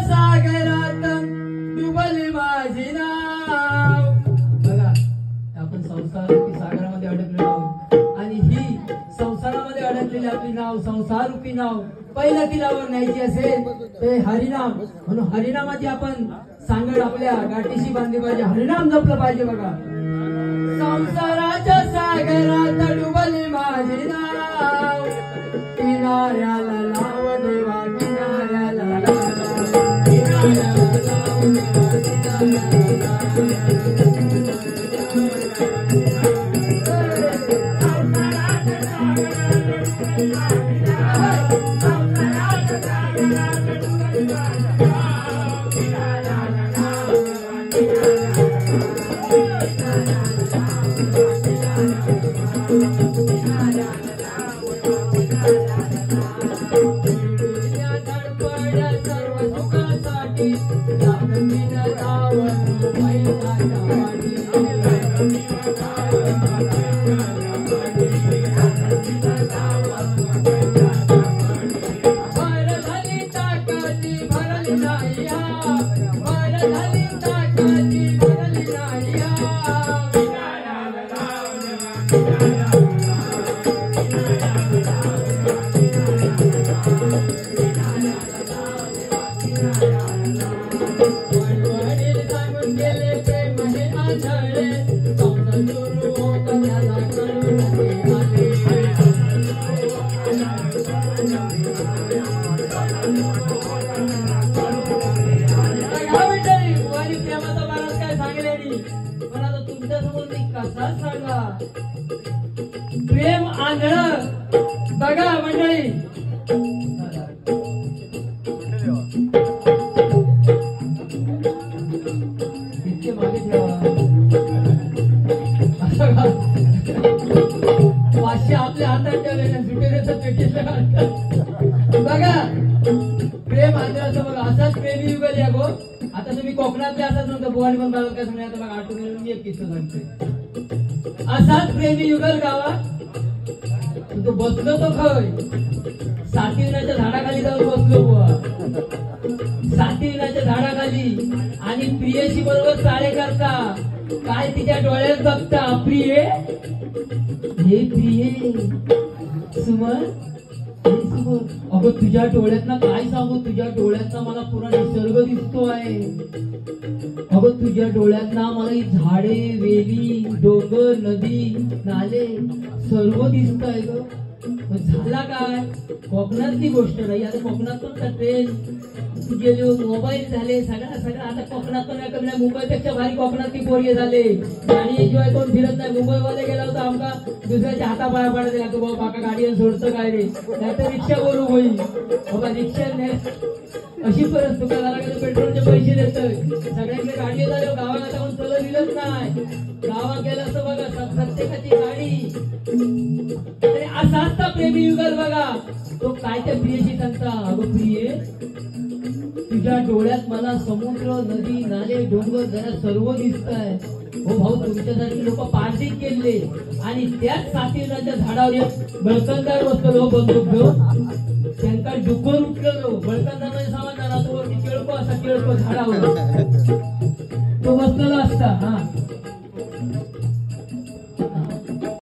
सागरात डुबले माझे नाव। बघा आपण संसारारूपी सागरामध्ये अडकलेलो आहोत आणि ही संसारामध्ये अडकलेली आपली नाव, संसारूपी नाव पहिला तिलावर न्यायची असेल ते हरिनाम, म्हणून हरिनामाची आपण सांगड आपल्या गाठीशी बांधली पाहिजे, हरिनाम जपलं पाहिजे। बघा संसाराच्या सागरात डुबले माझे नाव, किनाऱ्याला लाव देवा किनाऱ्याला लाव, किनाऱ्याला लाव देवा प्रेम आंधळ। बघा मंडळी इतके मागे ठेवा, 500 आपल्या हातात ठेवले सुटेचं पेटीला। बघा प्रेम आंधळाचं बघा असाच प्रेमी युगल या गो। आता तुम्ही कोकणातले असतात नव्हतं बुवानी पण बाळा काय सांगणार, आता बघा आठवण मी एक किस्सा सांगते। असाच प्रेमी युगल गावात तो बसलो तो खय सातीविनाच्या झाडाखाली जाऊन बसलो बुवा, सातीविनाच्या झाडाखाली आणि प्रियशी बरोबर चाळे करता, काय तिच्या डोळ्यात बघता, प्रिय हे प्रिय सुमन, अगं तुझ्या डोळ्यातनं काय सांगू, तुझ्या डोळ्यातनं मला पुरा निसर्ग दिसतो आहे। अगं तुझ्या डोळ्यातनं मला ही झाडे वेली डोंगर नदी नाले सर्व दिसत आहे ग। झाला काय कोकणातली गोष्ट नाही, आता कोकणात पण ट्रेन गेले, मोबाईल झाले, सगळं आता कोकणात पण कमी मुंबईपेक्षा भारी कोकणातली पोरगे झाले। आणि शिवाय कोण फिरत नाही, मुंबईवाले गेला होता आमका दुसऱ्याच्या हातापाया पडायला लागतो, बाबा काका गाडीवर सोडतं काय रे, नाहीतर रिक्षा बोलू होईल बाबा, रिक्षा नाही अशी परत दुकानाला गेलं पेट्रोलचे पैसे देतोय, सगळ्यांकडे गाडी झाली, गावाला जाऊन चल दिलंच नाही, गावात गेलं असं बघा प्रत्येकाची गाडी। असा असता प्रेमी युगल बघा, तो काय त्या प्रियशी सांगता, अगं प्रिय तुझ्या डोळ्यात मला समुद्र नदी नाले डोंगर जरा सर्व दिसत आहे। हो भाऊ तुमच्यासाठी लोक पारदीक केले आणि त्याच सातीनाच्या झाडावर एक बळकंदार बसलो बंदूक घेऊन, त्यांना डुकून उठलेलो, बळकंदार सामान तो वरती केळको असा केळको झाडावर तो बसलेला असता। हा